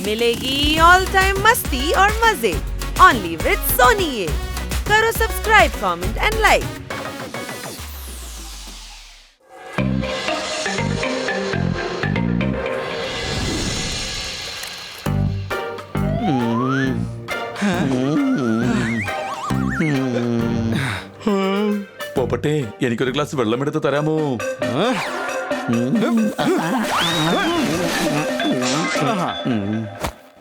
मिलेगी all time मस्ती और मजे ओनली विद सोनी ये। करो सब्सक्राइब, कमेंट एंड लाइक। പോപ്പട്ടെ, എനിക്കൊരു ഗ്ലാസ് വെള്ളമെടുത്ത് തരാമോ?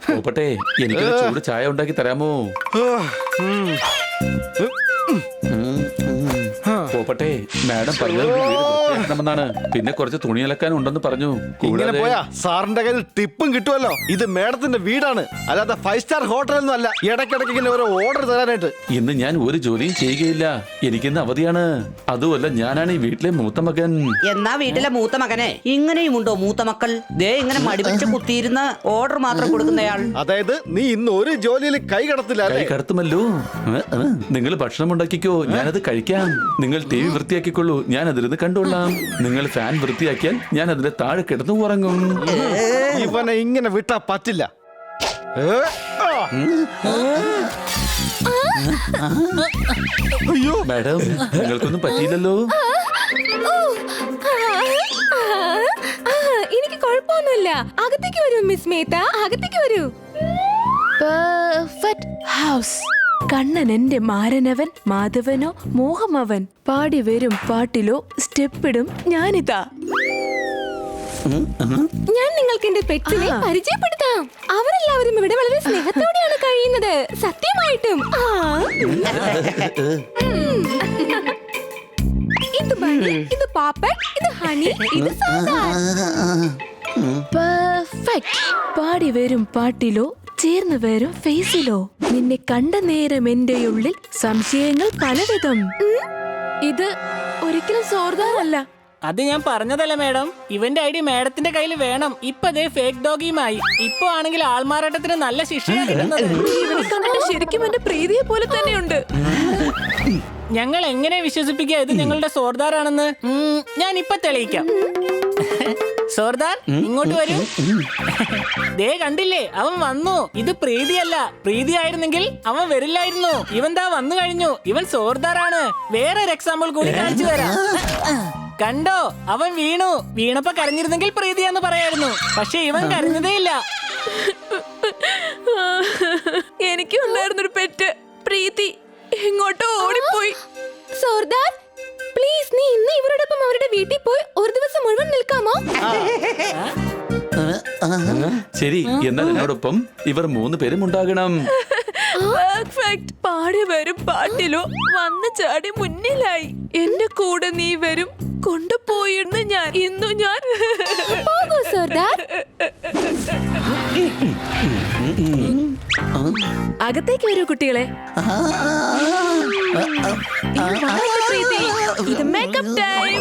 പോപ്പട്ടെ, എനിക്കൊരു ചൂട് ചായ ഉണ്ടാക്കി തരാമോ? പോപ്പട്ടെ, മാഡം പറഞ്ഞത് വീട് വൃത്തിയാക്കണമെന്നാണ്. പിന്നെ കുറച്ച് തുണി അലക്കാൻ ഉണ്ടെന്ന് പറഞ്ഞു. ഇങ്ങനെ പോയാ സാറിന്റെ കയ്യിൽ ടിപ്പും കിട്ടുമല്ലോ. ഇത് മേഡത്തിന്റെ വീടാണ്, അല്ലാതെ 5 സ്റ്റാർ ഹോട്ടലൊന്നും അല്ല. ഇടയ്ക്കിടയ്ക്ക് ഇങ്ങനെ ഓരോ ഓർഡർ തരാനായിട്ട്. ഇന്ന് ഞാൻ ഒരു ജോലിയും ചെയ്യുകയില്ല. എനിക്കിന്ന് അവധിയാണ്. അതുമല്ല, ഞാനാണ് ഈ വീട്ടിലെ മൂത്ത മകൻ. എന്നാ വീട്ടിലെ മൂത്ത മകനെ ഇങ്ങനെയുമുണ്ടോ മൂത്ത മക്കൾ? ദേ ഇങ്ങനെ മടിപിടിച്ച് കുത്തിയിരുന്ന് ഓർഡർ മാത്രം കൊടുക്കുന്നയാൾ. അതായത് നീ ഇന്ന് ഒരു ജോലിയിൽ കൈ കടത്തില്ല. കൈ കടത്തുമല്ലോ. നിങ്ങൾ ഭക്ഷണം ഉണ്ടാക്കിക്കോ, ഞാനത് കഴിക്കാം. നിങ്ങൾ TV വൃത്തിയാക്കിക്കൊള്ളൂ, ഞാൻ അതിരുന്ന് കണ്ടോളാം. നിങ്ങൾ ഫാൻ വൃത്തിയാക്കിയാൽ ഞാൻ അതിന്റെ താഴെ കിടന്നു ഉറങ്ങും. ഇവനെ ഇങ്ങനെ വിട്ടാ പറ്റില്ല. അയ്യോ മാഡം, നിങ്ങൾക്കൊന്നും പറ്റിയില്ലല്ലോ. എനിക്ക് കുഴപ്പമൊന്നുമില്ല. അകത്തേക്ക് വരൂ മിസ് മേത്ത, അകത്തേക്ക് വരൂ. Perfect house. കണ്ണൻ എന്റെ മാരനവൻ, മാധവനോ മോഹമവൻ. പാടി വരും പാട്ടിലോ സ്റ്റെപ്പിടും ഞാനിതാ. ഞാൻ നിങ്ങൾക്ക് എന്റെ പെറ്റ്സിനെ പരിചയപ്പെടുത്താം. അവരെല്ലാവരും ഇവിടെ വളരെ സ്നേഹത്തോടെയാണ് കഴിയുന്നത്, സത്യമായിട്ടും. ഇത് ബണ്ണി, ഇത് പാപ്പറ്റ്, ഇത് ഹണി, ഇത് പെർഫെക്റ്റ്. പാടി വരും പാട്ടിലോ ചേർന്ന് വരും ഫേസിലോ. നിന്നെ കണ്ട നേരം എന്റെ ഉള്ളിൽ സംശയങ്ങൾ പലവിധം. ഇത് ഒരിക്കലും സോർദാറല്ല. അത് ഞാൻ പറഞ്ഞതല്ല മാഡം. ഇവന്റെ ഐഡി മാഡത്തിന്റെ കയ്യിൽ വേണം. ഇപ്പൊ ദേ ഫേക്ക് ഡോഗിയുമായി. ഇപ്പൊ ആണെങ്കിൽ ആൾമാറാട്ടത്തിന് നല്ല ശിക്ഷയാണ് കിട്ടുന്നത്. ഇവനെ കണ്ടിട്ട് ശരിക്കും എന്റെ പ്രീതിയെ പോലെ തന്നെയുണ്ട്. ഞങ്ങൾ എങ്ങനെ വിശ്വസിപ്പിക്കുക ഇത് ഞങ്ങളുടെ സോർദാറാണെന്ന്? ഞാൻ ഇപ്പൊ തെളിയിക്കാം. സോർദാർ, ഇങ്ങോട്ട് വരൂ. ദേ കണ്ടില്ലേ, അവൻ വന്നു. ഇത് പ്രീതിയല്ല. പ്രീതി ആയിരുന്നെങ്കിൽ അവൻ വരില്ലായിരുന്നു. ഇവൻ ദാ വന്നു കഴിഞ്ഞു. ഇവൻ സോർദാറാണ്. വേറൊരു എക്സാമ്പിൾ കൂടി കാണിച്ചു തരാം. കണ്ടോ, അവൻ വീണു. വീണപ്പോ കരഞ്ഞിരുന്നെങ്കിൽ പ്രീതിയാന്ന് പറയായിരുന്നു. പക്ഷെ ഇവൻ കരഞ്ഞതേ ഇല്ല. എനിക്കും ഉണ്ടായിരുന്നൊരു പെറ്റ് പ്രീതി, എങ്ങോട്ടോ ഓടിപ്പോയി. സോർദാർ, പ്ലീസ് നീ ഇന്ന് ഇവരോടൊപ്പം അവരുടെ വീട്ടിൽ പോയി ഒരു ദിവസം മുഴുവൻ നിൽക്കാമോ? ശരി, എന്നാൽ എന്നോടൊപ്പം ഇവർ 3 പേരും ഉണ്ടാകണം. പെർഫെക്റ്റ്. പാടി വരും പാട്ടിലോ വന്ന് ചാടി മുന്നിലായി. എന്റെ കൂടെ നീ വരും, കൊണ്ടുപോയിരുന്നു ഞാൻ. ഇന്നു ഞാൻ പോകൂ സോർദാർ. അകത്തേക്ക് വരൂ കുട്ടികളെ. ഇത് മേക്കപ്പ് ടൈം.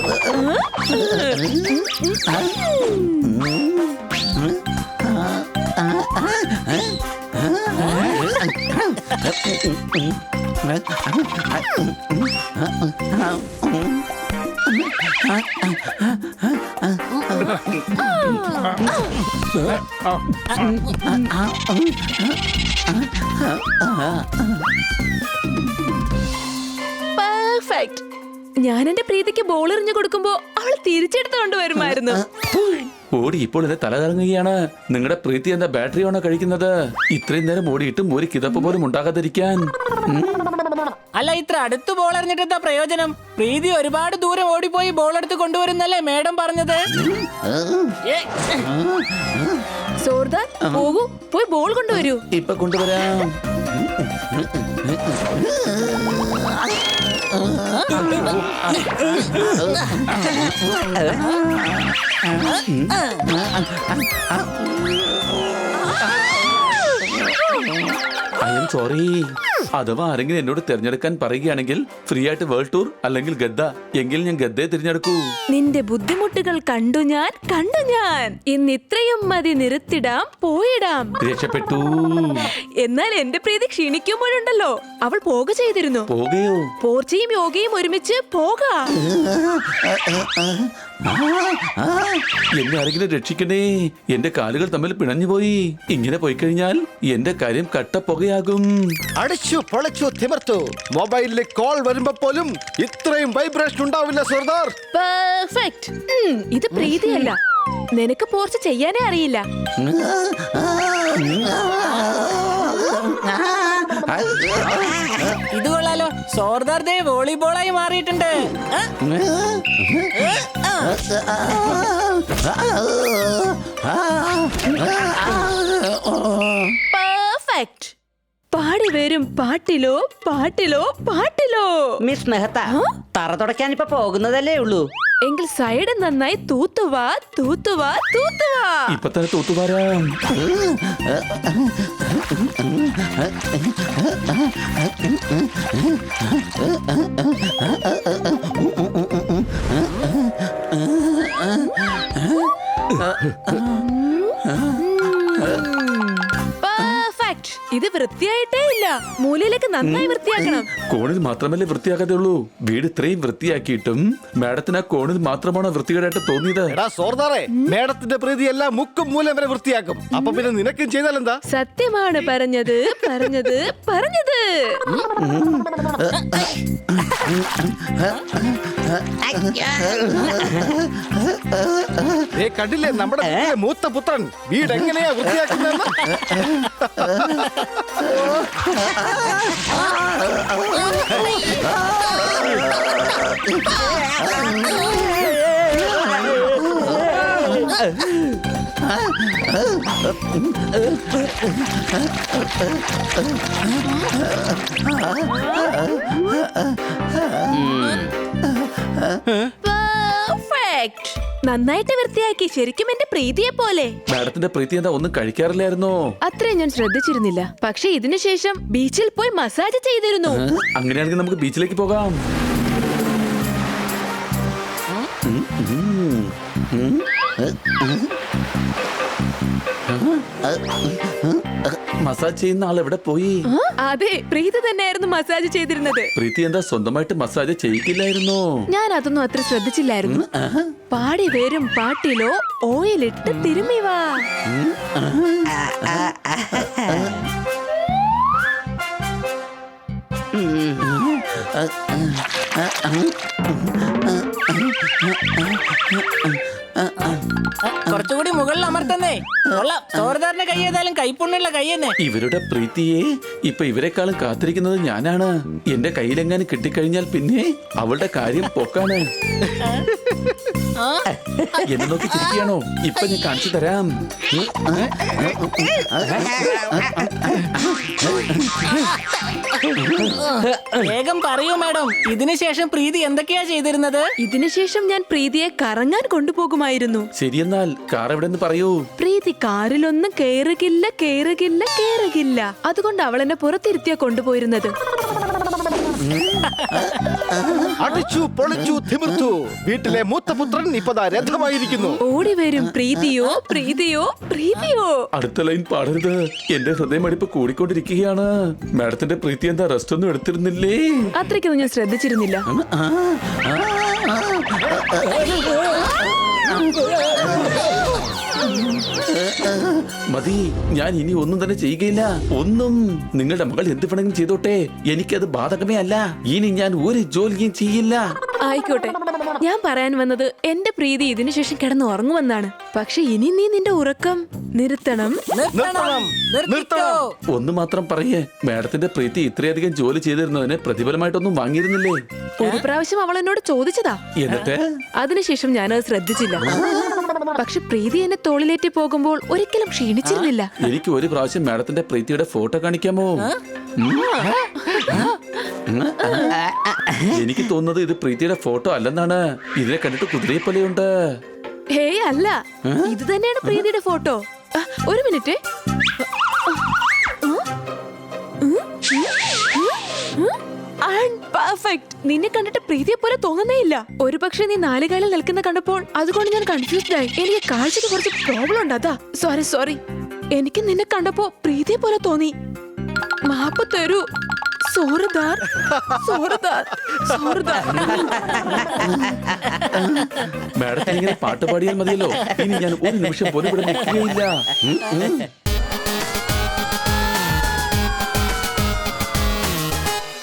പെർഫെക്റ്റ്. ഞാൻ എന്റെ പ്രീതിക്ക് ബോൾ എറിഞ്ഞു കൊടുക്കുമ്പോ അവൾ തിരിച്ചെടുത്ത് കൊണ്ടുവരുമായിരുന്നു. ഓടി ഇപ്പോൾ എന്റെ തല കറങ്ങുകയാണ്. നിങ്ങളുടെ പ്രീതി എന്താ ബാറ്ററി ആണോ കഴിക്കുന്നത്? ഇത്രയും നേരം ഓടിയിട്ടും ഒരു കിതപ്പ് പോലും ഉണ്ടാകാതിരിക്കാൻ. അല്ല, ഇത്ര അടുത്ത് ബോൾ എറിഞ്ഞിട്ട് എന്താ പ്രയോജനം? പ്രീതി ഒരുപാട് ദൂരം ഓടിപ്പോയി ബോൾ എടുത്ത് കൊണ്ടുവരുന്നല്ലേ മേഡം പറഞ്ഞത്? സോർദാർ, പോകൂ, പോയി ബോൾ കൊണ്ടുവരൂ. ഇപ്പൊ കൊണ്ടുവരാം. I am sorry. അഥവാ ആരെങ്കിലും എന്നോട് തിരഞ്ഞെടുക്കാൻ പറയുകയാണെങ്കിൽ ഫ്രീ ആയിട്ട് വേൾഡ് ടൂർ അല്ലെങ്കിൽ ഗദ്ദ, എങ്കിൽ ഞാൻ ഗദ്ദയെ തിരഞ്ഞെടുക്കൂ. നിന്റെ ബുദ്ധിമുട്ടുകൾ കണ്ടു ഞാൻ. ഇന്ന് ഇത്രയും മതി, നിർത്തിടാം, പോയിടാം. രക്ഷപ്പെട്ടു. എന്നാൽ എന്റെ പ്രീതി ക്ഷീണിക്കുമ്പോഴുണ്ടല്ലോ അവൾ പോക ചെയ്തിരുന്നു. പോകയോ? പോർച്ചയും യോഗയും ഒരുമിച്ച് പോകാം. എന്നെ ആരെങ്കിലും രക്ഷിക്കണേ, എന്റെ കാലുകൾ തമ്മിൽ പിണഞ്ഞുപോയി. ഇങ്ങനെ പോയി കഴിഞ്ഞാൽ എന്റെ കാര്യം കട്ടപ്പുകയാകും. അടിച്ചു പൊളച്ചു തിമിർത്തു. മൊബൈലിൽ കോൾ വരുമ്പോ പോലും ഇത്രയും വൈബ്രേഷൻ ഉണ്ടാവില്ല സർദാർ. പെർഫെക്റ്റ്. ഇത് പ്രീതിയല്ല. നിനക്ക് പോർച്ച് ചെയ്യാനേ അറിയില്ല. ഇത് കൊള്ളാലോ, സോർദാർ ദേ വോളിബോളായി മാറിയിട്ടുണ്ട്. പെർഫെക്റ്റ്. പാടി വരും പാട്ടിലോ പാട്ടിലോ പാട്ടിലോ. മിസ് മെഹത്ത, തറ തുടയ്ക്കാൻ ഇപ്പൊ പോകുന്നതല്ലേ ഉള്ളൂ. എങ്കിൽ സൈഡ് നന്നായി തൂത്തുവാ തൂത്തുവാ തൂത്തുവാ. ഇപ്പൊ തന്നെ തൂത്തുവാരാം. പെർഫെക്റ്റ്. ഇത് വൃത്തിയായിട്ടേ ഇല്ല. മൂലയിലേക്ക് നന്നായി വൃത്തിയാക്കണം. കോണിൽ മാത്രമല്ലേ വൃത്തിയാക്കാതെ ഉള്ളൂ. വീട് ഇത്രയും വൃത്തിയാക്കിയിട്ടും മാഡത്തിന് ആ കോണിൽ മാത്രമാണോ വൃത്തികേടായിട്ട് തോന്നിയത്? എടാ സോർദാറെ, മേഡത്തിന്റെ പ്രീതി എല്ലാം മുക്കും മൂലം വരെ വൃത്തിയാക്കും. അപ്പൊ പിന്നെ നിനക്കും ചെയ്താലെന്താ? സത്യമാണ് പറഞ്ഞത് പറഞ്ഞത് പറഞ്ഞത്. കണ്ടില്ലേ നമ്മുടെ വീട്ടിലെ മൂത്ത പുത്രൻ വീട് എങ്ങനെയാ വൃത്തിയാക്കുന്നത്? പെർഫെക്റ്റ്. നന്നായിട്ട് വൃത്തിയാക്കി. ശരിക്കും എന്റെ പ്രീതിയെ പോലെ. മാഡത്തിന്റെ പ്രീതി എന്താ ഒന്നും കഴിക്കാറില്ലായിരുന്നോ? അത്രയും ഞാൻ ശ്രദ്ധിച്ചിരുന്നില്ല. പക്ഷെ ഇതിനു ശേഷം ബീച്ചിൽ പോയി മസാജ് ചെയ്തിരുന്നു. അങ്ങനെയാണെങ്കിൽ നമുക്ക് ബീച്ചിലേക്ക് പോകാം. മസാജ് ചെയ്യുന്ന ആൾ എവിടെ പോയി? അതെ, പ്രീതി തന്നെയായിരുന്നു മസാജ് ചെയ്തിരുന്നത്. പ്രീതി എന്താ സ്വന്തമായിട്ട് മസാജ് ചെയ്യിക്കില്ലായിരുന്നോ? ഞാൻ അതൊന്നും അത്ര ശ്രദ്ധിച്ചില്ലായിരുന്നു. പാടി വരും പാട്ടിലോ ഓയിലിട്ട് തിരുമ്മി വാ. കുറച്ചുകൂടി മുകളിൽ അമർത്തന്നേ. കൊള്ളാം, സോർദാറിന്റെ കൈ ഏതായാലും കൈപ്പുണ്യുള്ള കൈ തന്നെ. ഇവരുടെ പ്രീതിയെ ഇപ്പൊ ഇവരെക്കാളും കാത്തിരിക്കുന്നത് ഞാനാണ്. എന്റെ കയ്യിലെങ്ങാനും കിട്ടിക്കഴിഞ്ഞാൽ പിന്നെ അവളുടെ കാര്യം പോക്കാണ്. എന്നെ നോക്കി ചിരിക്കുകയാണോ? ഇപ്പൊ ഞാൻ കാണിച്ചു തരാം. വേഗം പറയൂ മാഡം, ഇതിനുശേഷം പ്രീതി എന്തൊക്കെയാ ചെയ്തിരുന്നത്? ഇതിനുശേഷം ഞാൻ പ്രീതിയെ കറങ്ങാൻ കൊണ്ടുപോകുമായിരുന്നു. ശരിയെന്നാൽ കാർ എവിടെന്ന് പറയൂ. പ്രീതി കാറിലൊന്നും കേറുകില്ല കേറുകില്ല കേറുകില്ല. അതുകൊണ്ട് അവൾ എന്നെ പുറത്തിരുത്തിയാ കൊണ്ടുപോയിരുന്നത്. അടിച്ചു പൊളിച്ചു തിമിർത്തു. വീട്ടിലെ മൂത്ത പുത്രൻ ഇപ്പതാ രഥമായിരിക്കുന്നു. ഓടി വരും പ്രീതിയോ പ്രീതിയോ പ്രീതിയോ. അടുത്ത ലൈൻ പാടരുത്. എന്റെ ഹൃദയമടിപ്പ് കൂടിക്കൊണ്ടിരിക്കുകയാണ്. മാഡത്തിന്റെ പ്രീതി എന്താ റെസ്റ്റ് ഒന്നും എടുത്തിരുന്നില്ലേ? അത്രയ്ക്കൊന്നും ഞാൻ ശ്രദ്ധിച്ചിരുന്നില്ല. മതി, ഞാൻ ഇനി ഒന്നും തന്നെ ചെയ്യുകയില്ല. ഒന്നും. നിങ്ങളുടെ മകൾ എന്ത് വേണമെങ്കിലും ചെയ്തോട്ടെ, എനിക്കത് ബാധകമേ അല്ല. ഇനി ഞാൻ ഒരു ജോലിയും ചെയ്യില്ല. ആയിക്കോട്ടെ, ഞാൻ പറയാൻ വന്നത് എന്റെ പ്രീതി ഇതിനുശേഷം കിടന്ന് ഉറങ്ങുമെന്നാണ്. പക്ഷെ ഇനി നീ നിന്റെ ഉറക്കം നിർത്തണം. നിർത്തണം, നിർത്തണം. ഒന്ന് മാത്രം പറയേ, മാഡത്തിന്റെ പ്രീതി ഇത്രയധികം ജോലി ചെയ്തിരുന്നതിന് പ്രതിഫലമായിട്ടൊന്നും വാങ്ങിയിരുന്നില്ലേ? ഒരു പ്രാവശ്യം അവൾ എന്നോട് ചോദിച്ചതാ. എന്നിട്ട് അതിനുശേഷം ഞാനത് ശ്രദ്ധിച്ചില്ല. പക്ഷെ പ്രീതി എന്നെ തോളിലേറ്റി പോകുമ്പോൾ ഒരിക്കലും ക്ഷീണിച്ചിരുന്നില്ല. എനിക്ക് ഒരു പ്രാവശ്യം മാഡത്തിന്റെ പ്രീതിയുടെ ഫോട്ടോ കാണിക്കാമോ? എനിക്ക് തോന്നുന്നത് ഇത് പ്രീതിയുടെ ഫോട്ടോ അല്ലെന്നാണ്. ഇതിനെ കണ്ടിട്ട് കുതിരയെ പോലെയുണ്ട്. ഹേയ് അല്ല, ഇത് തന്നെയാണ് പ്രീതിയുടെ ഫോട്ടോ. ഒരു മിനിറ്റ്. പെർഫെക്റ്റ്. നിന്നെ കണ്ടിട്ട് പ്രീതിയെ പോലെ തോന്നുന്നേ ഇല്ല. ഒരു പക്ഷെ നീ നാലുകാലിൽ നിൽക്കുന്ന കണ്ടപ്പോൾ അതുകൊണ്ട് ഞാൻ കൺഫ്യൂസ്ഡ് ആയി. എനിക്ക് കാഴ്ചക്ക് കുറച്ച് പ്രോബ്ലം ഉണ്ട്, അതാ. സോറി. എനിക്ക് നിന്നെ കണ്ടപ്പോ പ്രീതിയെ പോലെ തോന്നി. മാപ്പ് തരൂ. സോർദാർ സോർദാർ സോർദാർ. മാഡത്തിന് ഇങ്ങനെ പാട്ട് പാടിയാൽ മതിയല്ലോ. ഇനി ഞാൻ ഒരു നിമിഷം പോലും ഇവിടെ നിൽക്കുകയില്ല.